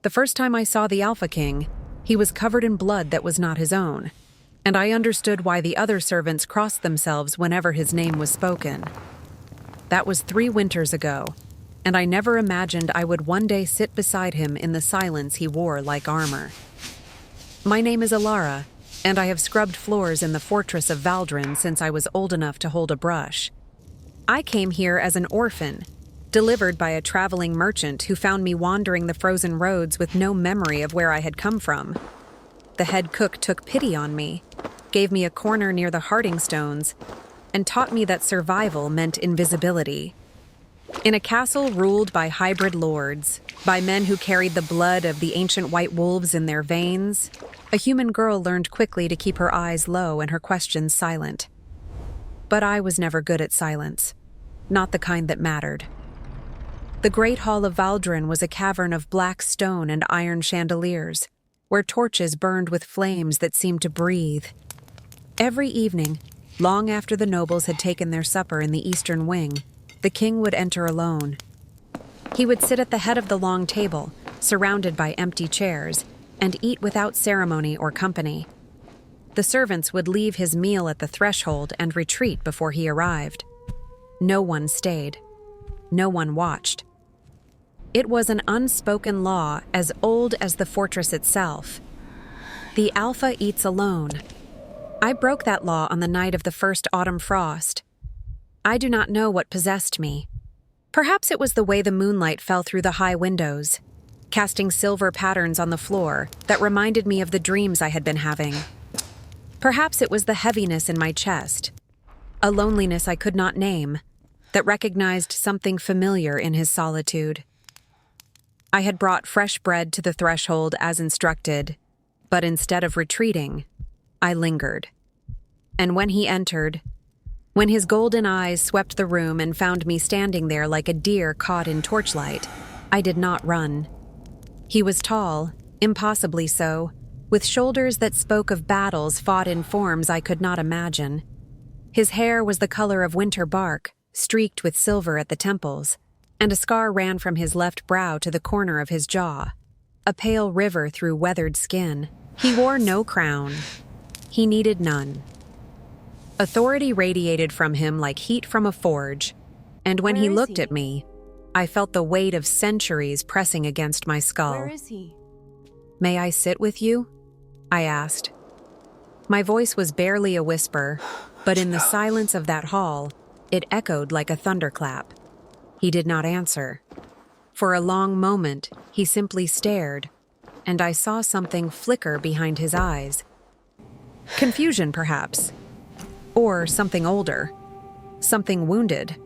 The first time I saw the Alpha King, he was covered in blood that was not his own, and I understood why the other servants crossed themselves whenever his name was spoken. That was 3 winters ago, and I never imagined I would one day sit beside him in the silence he wore like armor. My name is Elara, and I have scrubbed floors in the fortress of Valdrin since I was old enough to hold a brush. I came here as an orphan, delivered by a traveling merchant who found me wandering the frozen roads with no memory of where I had come from. The head cook took pity on me, gave me a corner near the Harding Stones, and taught me that survival meant invisibility. In a castle ruled by hybrid lords, by men who carried the blood of the ancient white wolves in their veins, a human girl learned quickly to keep her eyes low and her questions silent. But I was never good at silence, not the kind that mattered. The Great Hall of Valdrin was a cavern of black stone and iron chandeliers, where torches burned with flames that seemed to breathe. Every evening, long after the nobles had taken their supper in the eastern wing, the king would enter alone. He would sit at the head of the long table, surrounded by empty chairs, and eat without ceremony or company. The servants would leave his meal at the threshold and retreat before he arrived. No one stayed. No one watched. It was an unspoken law as old as the fortress itself. The Alpha eats alone. I broke that law on the night of the first autumn frost. I do not know what possessed me. Perhaps it was the way the moonlight fell through the high windows, casting silver patterns on the floor that reminded me of the dreams I had been having. Perhaps it was the heaviness in my chest, a loneliness I could not name, that recognized something familiar in his solitude. I had brought fresh bread to the threshold as instructed, but instead of retreating, I lingered. And when he entered, when his golden eyes swept the room and found me standing there like a deer caught in torchlight, I did not run. He was tall, impossibly so, with shoulders that spoke of battles fought in forms I could not imagine. His hair was the color of winter bark, streaked with silver at the temples, and a scar ran from his left brow to the corner of his jaw, a pale river through weathered skin. He wore no crown. He needed none. Authority radiated from him like heat from a forge, and when he looked at me, I felt the weight of centuries pressing against my skull. Where is he? "May I sit with you?" I asked. My voice was barely a whisper, but in the silence of that hall, it echoed like a thunderclap. He did not answer. For a long moment, he simply stared, and I saw something flicker behind his eyes. Confusion, perhaps. Or something older. Something wounded.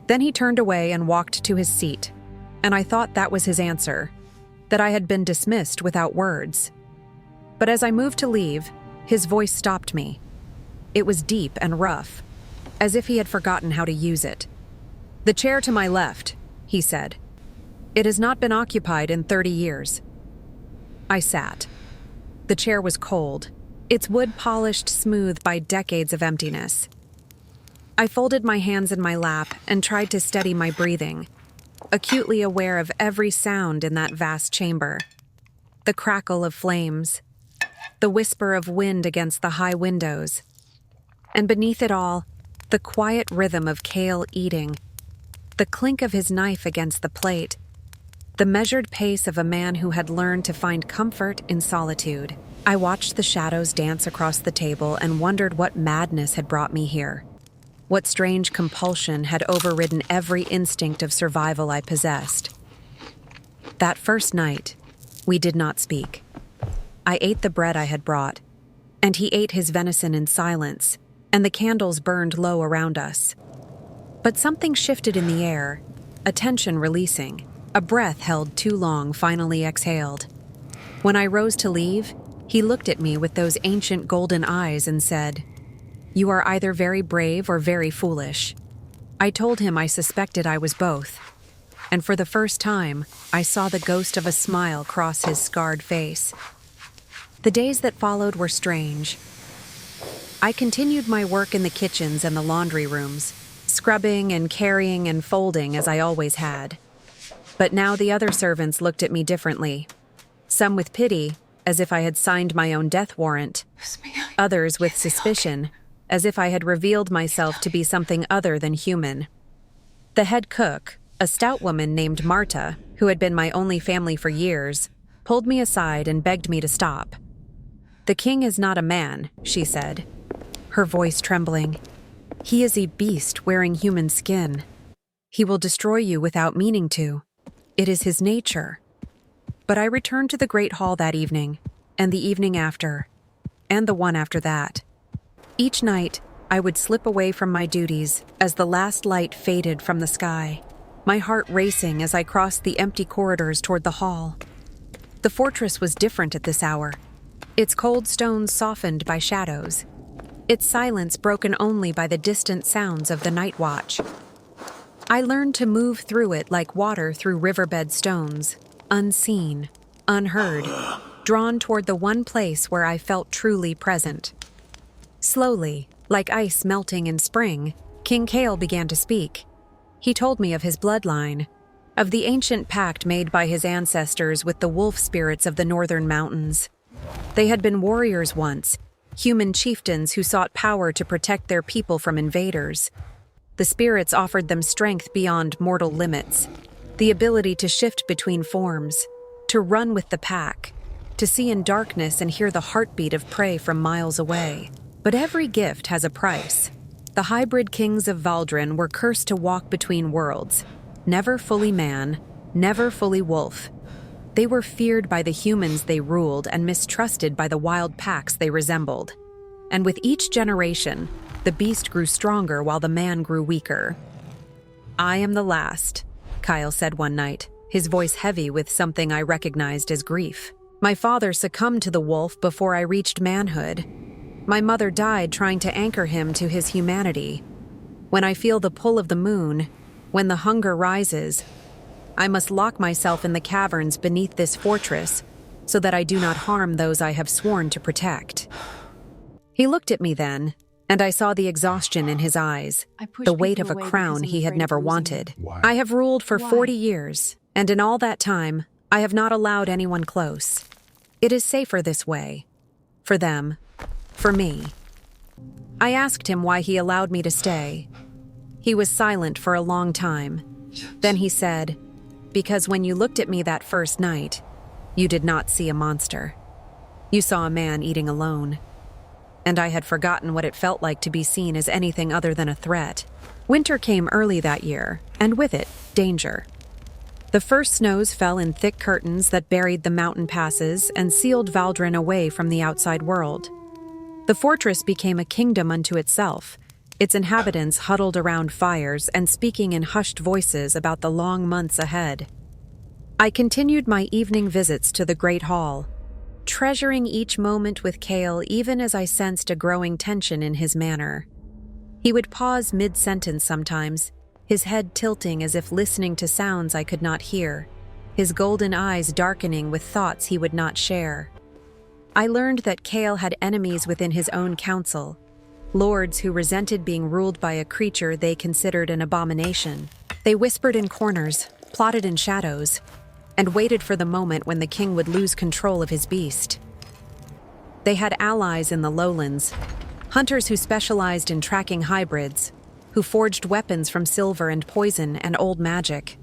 Then he turned away and walked to his seat, and I thought that was his answer, that I had been dismissed without words. But as I moved to leave, his voice stopped me. It was deep and rough, as if he had forgotten how to use it. "The chair to my left," he said. "It has not been occupied in 30 years. I sat. The chair was cold, its wood polished smooth by decades of emptiness. I folded my hands in my lap and tried to steady my breathing, acutely aware of every sound in that vast chamber. The crackle of flames, the whisper of wind against the high windows, and beneath it all, the quiet rhythm of Kale eating, the clink of his knife against the plate, the measured pace of a man who had learned to find comfort in solitude. I watched the shadows dance across the table and wondered what madness had brought me here. What strange compulsion had overridden every instinct of survival I possessed. That first night, we did not speak. I ate the bread I had brought, and he ate his venison in silence, and the candles burned low around us. But something shifted in the air, a tension releasing, a breath held too long finally exhaled. When I rose to leave, he looked at me with those ancient golden eyes and said, "You are either very brave or very foolish." I told him I suspected I was both, and for the first time, I saw the ghost of a smile cross his scarred face. The days that followed were strange. I continued my work in the kitchens and the laundry rooms, scrubbing and carrying and folding as I always had. But now the other servants looked at me differently. Some with pity, as if I had signed my own death warrant. Others with suspicion, as if I had revealed myself to be something other than human. The head cook, a stout woman named Marta, who had been my only family for years, pulled me aside and begged me to stop. "The king is not a man," she said, her voice trembling. "He is a beast wearing human skin. He will destroy you without meaning to. It is his nature." But I returned to the great hall that evening, and the evening after, and the one after that. Each night, I would slip away from my duties as the last light faded from the sky, my heart racing as I crossed the empty corridors toward the hall. The fortress was different at this hour, its cold stones softened by shadows, its silence broken only by the distant sounds of the night watch. I learned to move through it like water through riverbed stones, unseen, unheard, drawn toward the one place where I felt truly present. Slowly, like ice melting in spring, King Kale began to speak. He told me of his bloodline, of the ancient pact made by his ancestors with the wolf spirits of the northern mountains. They had been warriors once, human chieftains who sought power to protect their people from invaders. The spirits offered them strength beyond mortal limits, the ability to shift between forms, to run with the pack, to see in darkness and hear the heartbeat of prey from miles away. But every gift has a price. The hybrid kings of Valdrin were cursed to walk between worlds, never fully man, never fully wolf. They were feared by the humans they ruled and mistrusted by the wild packs they resembled. And with each generation, the beast grew stronger while the man grew weaker. "I am the last," Kyle said one night, his voice heavy with something I recognized as grief. "My father succumbed to the wolf before I reached manhood. My mother died trying to anchor him to his humanity. When I feel the pull of the moon, when the hunger rises, I must lock myself in the caverns beneath this fortress so that I do not harm those I have sworn to protect." He looked at me then, and I saw the exhaustion in his eyes, the weight of a crown he had never wanted. "I have ruled for 40 years, and in all that time, I have not allowed anyone close. It is safer this way. For them. For me." I asked him why he allowed me to stay. He was silent for a long time. Then he said, "Because when you looked at me that first night, you did not see a monster. You saw a man eating alone. And I had forgotten what it felt like to be seen as anything other than a threat." Winter came early that year, and with it, danger. The first snows fell in thick curtains that buried the mountain passes and sealed Valdrin away from the outside world. The fortress became a kingdom unto itself, its inhabitants huddled around fires and speaking in hushed voices about the long months ahead. I continued my evening visits to the Great Hall, treasuring each moment with Kale even as I sensed a growing tension in his manner. He would pause mid-sentence sometimes, his head tilting as if listening to sounds I could not hear, his golden eyes darkening with thoughts he would not share. I learned that Kale had enemies within his own council, lords who resented being ruled by a creature they considered an abomination. They whispered in corners, plotted in shadows, and waited for the moment when the king would lose control of his beast. They had allies in the lowlands, hunters who specialized in tracking hybrids, who forged weapons from silver and poison and old magic.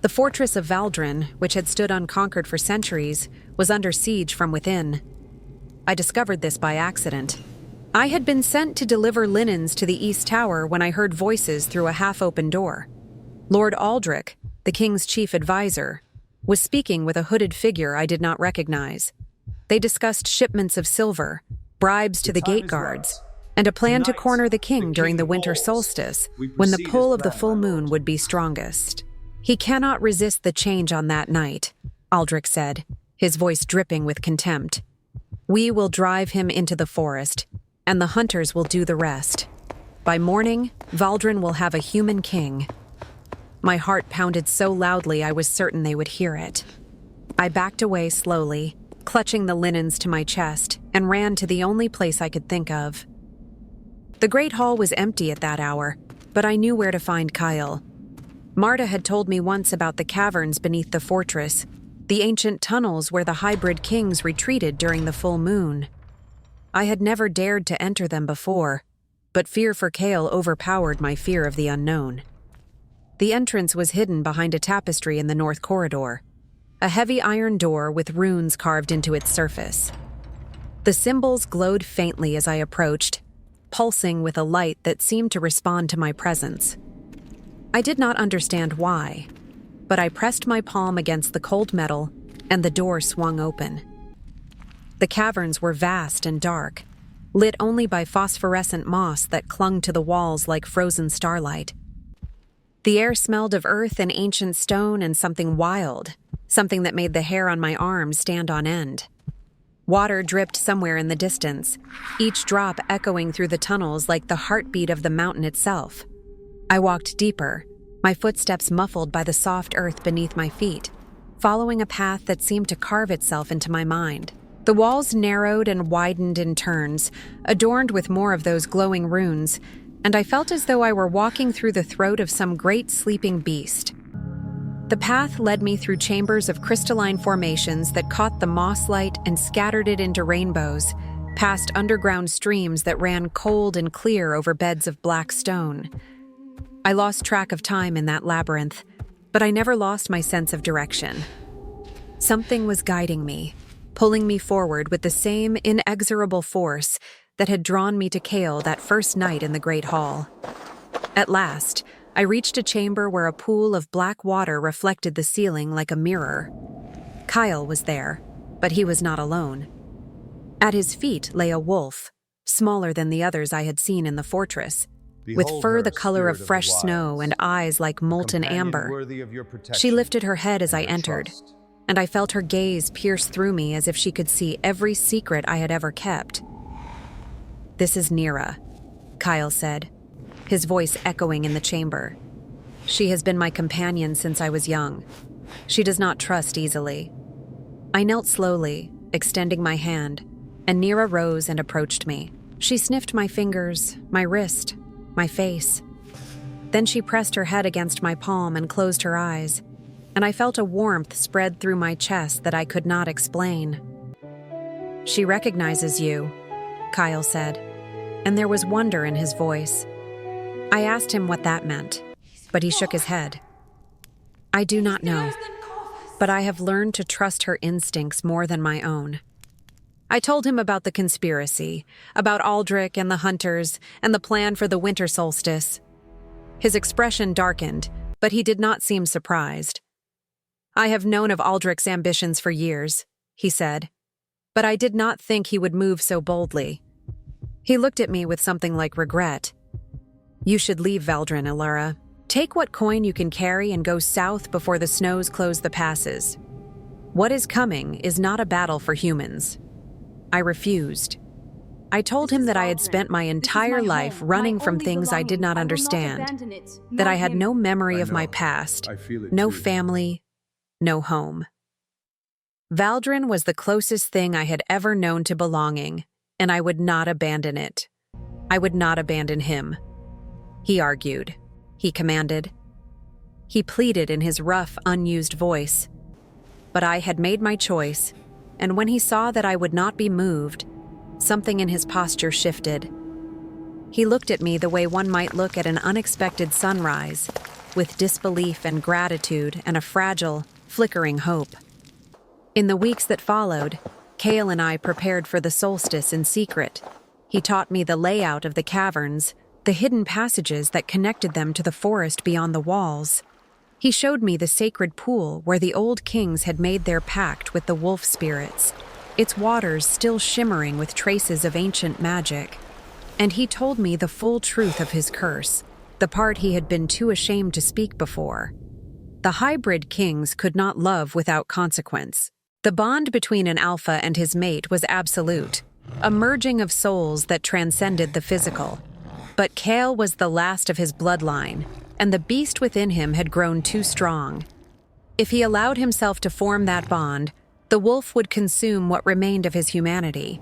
The fortress of Valdrin, which had stood unconquered for centuries, was under siege from within. I discovered this by accident. I had been sent to deliver linens to the East Tower when I heard voices through a half-open door. Lord Aldrich, the king's chief advisor, was speaking with a hooded figure I did not recognize. They discussed shipments of silver, bribes to the gate guards, and a plan to corner the king during the winter solstice, when the pull of the full moon would be strongest. "He cannot resist the change on that night," Aldrich said, his voice dripping with contempt. "We will drive him into the forest, and the hunters will do the rest. By morning, Valdrin will have a human king." My heart pounded so loudly I was certain they would hear it. I backed away slowly, clutching the linens to my chest, and ran to the only place I could think of. The Great Hall was empty at that hour, but I knew where to find Kyle. Marta had told me once about the caverns beneath the fortress, the ancient tunnels where the hybrid kings retreated during the full moon. I had never dared to enter them before, but fear for Kale overpowered my fear of the unknown. The entrance was hidden behind a tapestry in the north corridor, a heavy iron door with runes carved into its surface. The symbols glowed faintly as I approached, pulsing with a light that seemed to respond to my presence. I did not understand why, but I pressed my palm against the cold metal, and the door swung open. The caverns were vast and dark, lit only by phosphorescent moss that clung to the walls like frozen starlight. The air smelled of earth and ancient stone and something wild, something that made the hair on my arms stand on end. Water dripped somewhere in the distance, each drop echoing through the tunnels like the heartbeat of the mountain itself. I walked deeper, my footsteps muffled by the soft earth beneath my feet, following a path that seemed to carve itself into my mind. The walls narrowed and widened in turns, adorned with more of those glowing runes, and I felt as though I were walking through the throat of some great sleeping beast. The path led me through chambers of crystalline formations that caught the moss light and scattered it into rainbows, past underground streams that ran cold and clear over beds of black stone. I lost track of time in that labyrinth, but I never lost my sense of direction. Something was guiding me, pulling me forward with the same inexorable force that had drawn me to Kale that first night in the Great Hall. At last, I reached a chamber where a pool of black water reflected the ceiling like a mirror. Kyle was there, but he was not alone. At his feet lay a wolf, smaller than the others I had seen in the fortress, with fur the color of fresh snow and eyes like molten amber. She lifted her head as I entered, and I felt her gaze pierce through me as if she could see every secret I had ever kept. "This is Nira," Kyle said, his voice echoing in the chamber. "She has been my companion since I was young. She does not trust easily." I knelt slowly, extending my hand, and Nira rose and approached me. She sniffed my fingers, my wrist, my face. Then she pressed her head against my palm and closed her eyes, and I felt a warmth spread through my chest that I could not explain. "She recognizes you," Kyle said, and there was wonder in his voice. I asked him what that meant, but he shook his head. "I do not know, but I have learned to trust her instincts more than my own." I told him about the conspiracy, about Aldrich and the hunters, and the plan for the winter solstice. His expression darkened, but he did not seem surprised. "I have known of Aldrich's ambitions for years," he said, "but I did not think he would move so boldly." He looked at me with something like regret. "You should leave Valdrin, Elara. Take what coin you can carry and go south before the snows close the passes. What is coming is not a battle for humans." I refused. I told him that I had spent my entire life running from things I did not understand, that I had no memory of my past, no family, no home. Valdrin was the closest thing I had ever known to belonging, and I would not abandon it. I would not abandon him. He argued. He commanded. He pleaded in his rough, unused voice. But I had made my choice, and when he saw that I would not be moved, something in his posture shifted. He looked at me the way one might look at an unexpected sunrise, with disbelief and gratitude and a fragile, flickering hope. In the weeks that followed, Kale and I prepared for the solstice in secret. He taught me the layout of the caverns, the hidden passages that connected them to the forest beyond the walls. He showed me the sacred pool where the old kings had made their pact with the wolf spirits, its waters still shimmering with traces of ancient magic. And he told me the full truth of his curse, the part he had been too ashamed to speak before. The hybrid kings could not love without consequence. The bond between an alpha and his mate was absolute, a merging of souls that transcended the physical. But Kale was the last of his bloodline, and the beast within him had grown too strong. If he allowed himself to form that bond, the wolf would consume what remained of his humanity.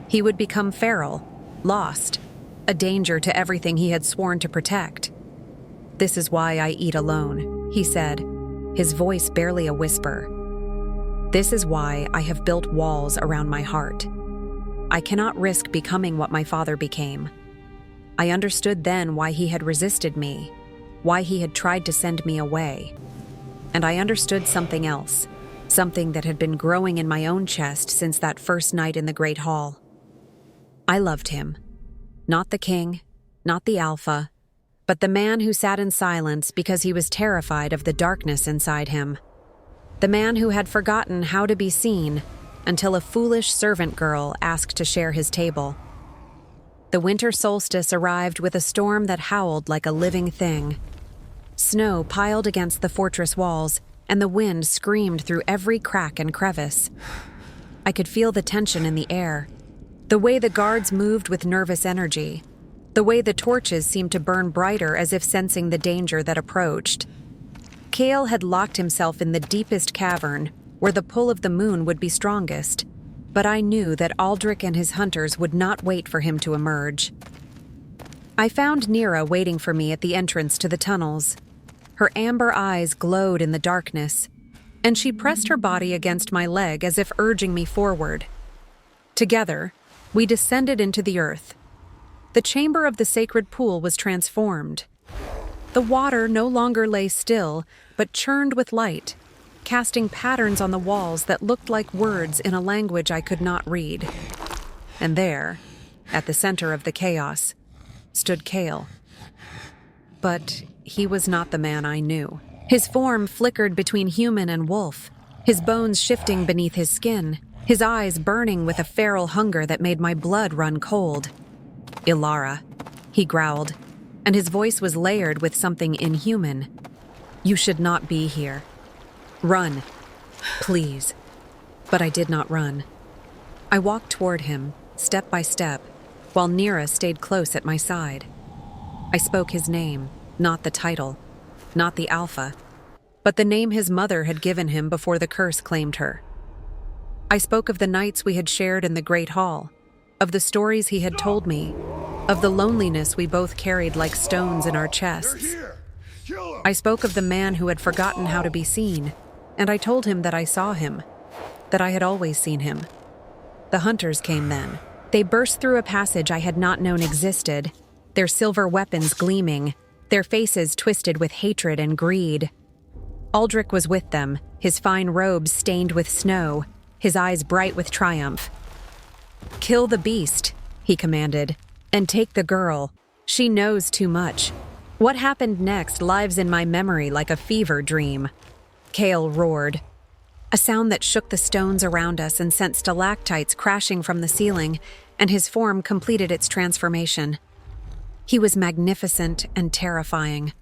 He would become feral, lost, a danger to everything he had sworn to protect. "This is why I eat alone," he said, his voice barely a whisper. "This is why I have built walls around my heart. I cannot risk becoming what my father became." I understood then why he had resisted me, why he had tried to send me away. And I understood something else, something that had been growing in my own chest since that first night in the Great Hall. I loved him. Not the king, not the alpha, but the man who sat in silence because he was terrified of the darkness inside him. The man who had forgotten how to be seen until a foolish servant girl asked to share his table. The winter solstice arrived with a storm that howled like a living thing. Snow piled against the fortress walls, and the wind screamed through every crack and crevice. I could feel the tension in the air, the way the guards moved with nervous energy, the way the torches seemed to burn brighter as if sensing the danger that approached. Cale had locked himself in the deepest cavern, where the pull of the moon would be strongest, but I knew that Aldrich and his hunters would not wait for him to emerge. I found Nira waiting for me at the entrance to the tunnels. Her amber eyes glowed in the darkness, and she pressed her body against my leg as if urging me forward. Together, we descended into the earth. The chamber of the sacred pool was transformed. The water no longer lay still, but churned with light, casting patterns on the walls that looked like words in a language I could not read. And there, at the center of the chaos, stood Cale. But he was not the man I knew. His form flickered between human and wolf, his bones shifting beneath his skin, his eyes burning with a feral hunger that made my blood run cold. "Elara," he growled, and his voice was layered with something inhuman. "You should not be here. Run, please." But I did not run. I walked toward him, step by step, while Nira stayed close at my side. I spoke his name, not the title, not the alpha, but the name his mother had given him before the curse claimed her. I spoke of the nights we had shared in the Great Hall, of the stories he had told me, of the loneliness we both carried like stones in our chests. I spoke of the man who had forgotten how to be seen, and I told him that I saw him, that I had always seen him. The hunters came then. They burst through a passage I had not known existed, their silver weapons gleaming, their faces twisted with hatred and greed. Aldrich was with them, his fine robes stained with snow, his eyes bright with triumph. "Kill the beast," he commanded, "and take the girl. She knows too much." What happened next lives in my memory like a fever dream. Cale roared, a sound that shook the stones around us and sent stalactites crashing from the ceiling, and his form completed its transformation. He was magnificent and terrifying,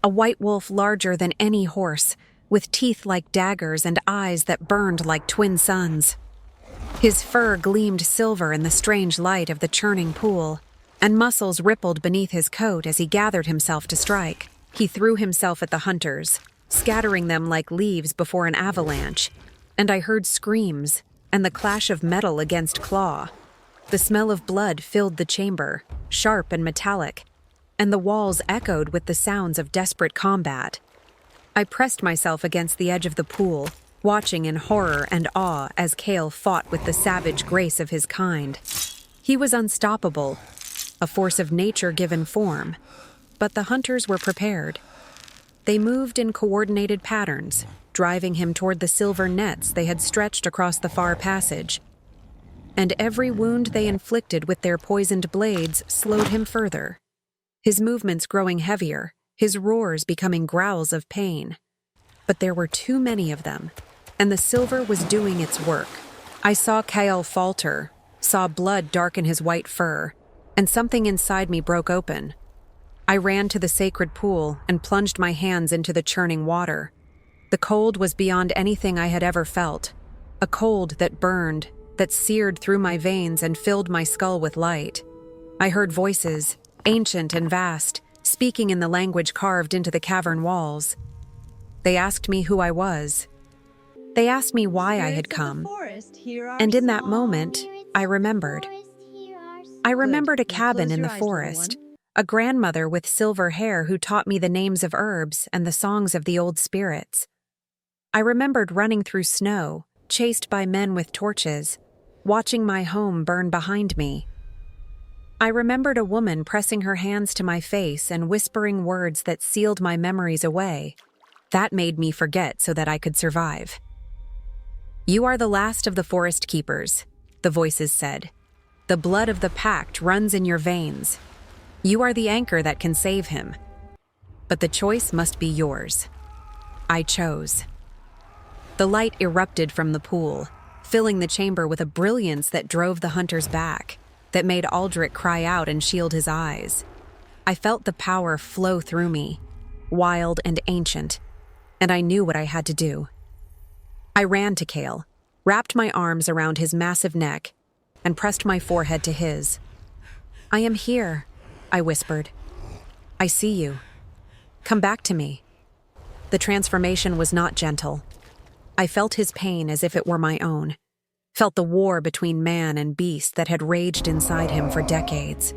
a white wolf larger than any horse, with teeth like daggers and eyes that burned like twin suns. His fur gleamed silver in the strange light of the churning pool, and muscles rippled beneath his coat as he gathered himself to strike. He threw himself at the hunters, scattering them like leaves before an avalanche, and I heard screams and the clash of metal against claw. The smell of blood filled the chamber, sharp and metallic, and the walls echoed with the sounds of desperate combat. I pressed myself against the edge of the pool, watching in horror and awe as Cale fought with the savage grace of his kind. He was unstoppable, a force of nature given form, but the hunters were prepared. They moved in coordinated patterns, driving him toward the silver nets they had stretched across the far passage. And every wound they inflicted with their poisoned blades slowed him further, his movements growing heavier, his roars becoming growls of pain. But there were too many of them, and the silver was doing its work. I saw Cale falter, saw blood darken his white fur, and something inside me broke open. I ran to the sacred pool and plunged my hands into the churning water. The cold was beyond anything I had ever felt, a cold that burned, that seared through my veins and filled my skull with light. I heard voices, ancient and vast, speaking in the language carved into the cavern walls. They asked me who I was. They asked me why I had come. And in that moment, I remembered. I remembered a cabin in the forest, a grandmother with silver hair who taught me the names of herbs and the songs of the old spirits. I remembered running through snow, chased by men with torches, watching my home burn behind me. I remembered a woman pressing her hands to my face and whispering words that sealed my memories away. That made me forget so that I could survive. "You are the last of the forest keepers," the voices said. "The blood of the pact runs in your veins. You are the anchor that can save him. But the choice must be yours." I chose. The light erupted from the pool, filling the chamber with a brilliance that drove the hunters back, that made Aldrich cry out and shield his eyes. I felt the power flow through me, wild and ancient, and I knew what I had to do. I ran to Cale, wrapped my arms around his massive neck, and pressed my forehead to his. "I am here," I whispered. "I see you. Come back to me." The transformation was not gentle. I felt his pain as if it were my own, felt the war between man and beast that had raged inside him for decades.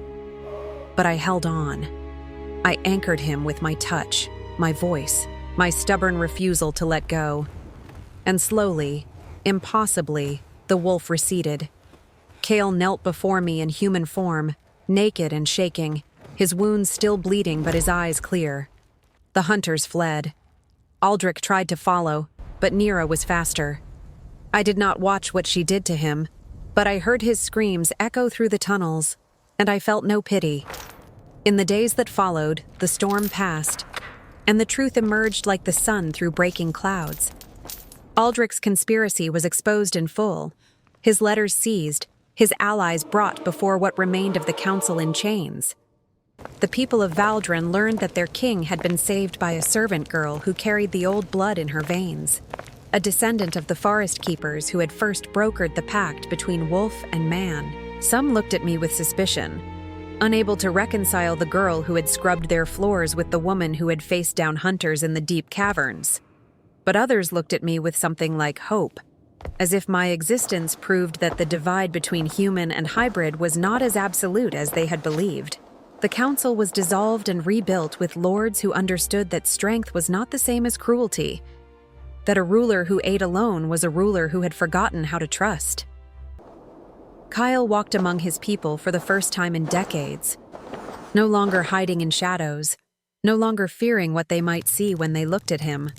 But I held on. I anchored him with my touch, my voice, my stubborn refusal to let go. And slowly, impossibly, the wolf receded. Cale knelt before me in human form, naked and shaking, his wounds still bleeding but his eyes clear. The hunters fled. Aldrich tried to follow, but Nira was faster. I did not watch what she did to him, but I heard his screams echo through the tunnels, and I felt no pity. In the days that followed, the storm passed, and the truth emerged like the sun through breaking clouds. Aldrich's conspiracy was exposed in full, his letters seized, his allies brought before what remained of the council in chains. The people of Valdren learned that their king had been saved by a servant girl who carried the old blood in her veins, a descendant of the forest keepers who had first brokered the pact between wolf and man. Some looked at me with suspicion, unable to reconcile the girl who had scrubbed their floors with the woman who had faced down hunters in the deep caverns. But others looked at me with something like hope, as if my existence proved that the divide between human and hybrid was not as absolute as they had believed. The council was dissolved and rebuilt with lords who understood that strength was not the same as cruelty, that a ruler who ate alone was a ruler who had forgotten how to trust. Kyle walked among his people for the first time in decades, no longer hiding in shadows, no longer fearing what they might see when they looked at him.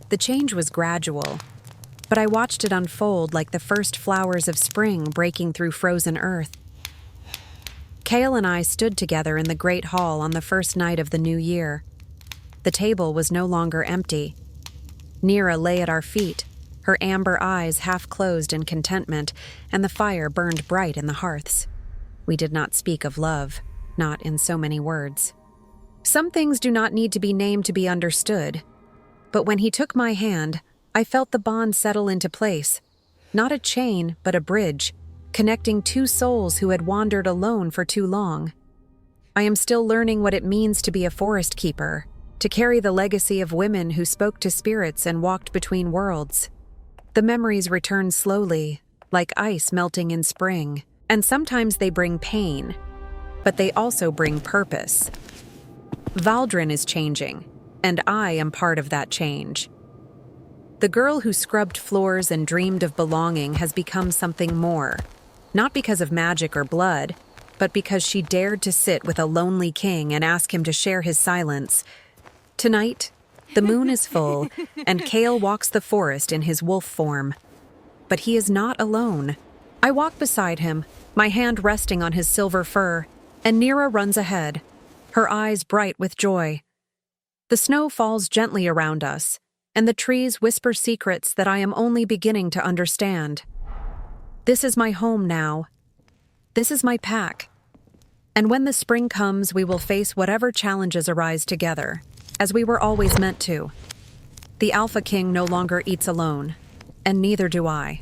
The change was gradual, but I watched it unfold like the first flowers of spring breaking through frozen earth. Cale and I stood together in the great hall on the first night of the new year. The table was no longer empty. Nira lay at our feet, her amber eyes half closed in contentment, and the fire burned bright in the hearths. We did not speak of love, not in so many words. Some things do not need to be named to be understood, but when he took my hand, I felt the bond settle into place, not a chain, but a bridge, connecting two souls who had wandered alone for too long. I am still learning what it means to be a forest keeper, to carry the legacy of women who spoke to spirits and walked between worlds. The memories return slowly, like ice melting in spring, and sometimes they bring pain, but they also bring purpose. Valdren is changing, and I am part of that change. The girl who scrubbed floors and dreamed of belonging has become something more, not because of magic or blood, but because she dared to sit with a lonely king and ask him to share his silence. Tonight, the moon is full, and Cale walks the forest in his wolf form. But he is not alone. I walk beside him, my hand resting on his silver fur, and Nira runs ahead, her eyes bright with joy. The snow falls gently around us, and the trees whisper secrets that I am only beginning to understand. This is my home now. This is my pack. And when the spring comes, we will face whatever challenges arise together, as we were always meant to. The Alpha King no longer eats alone, and neither do I.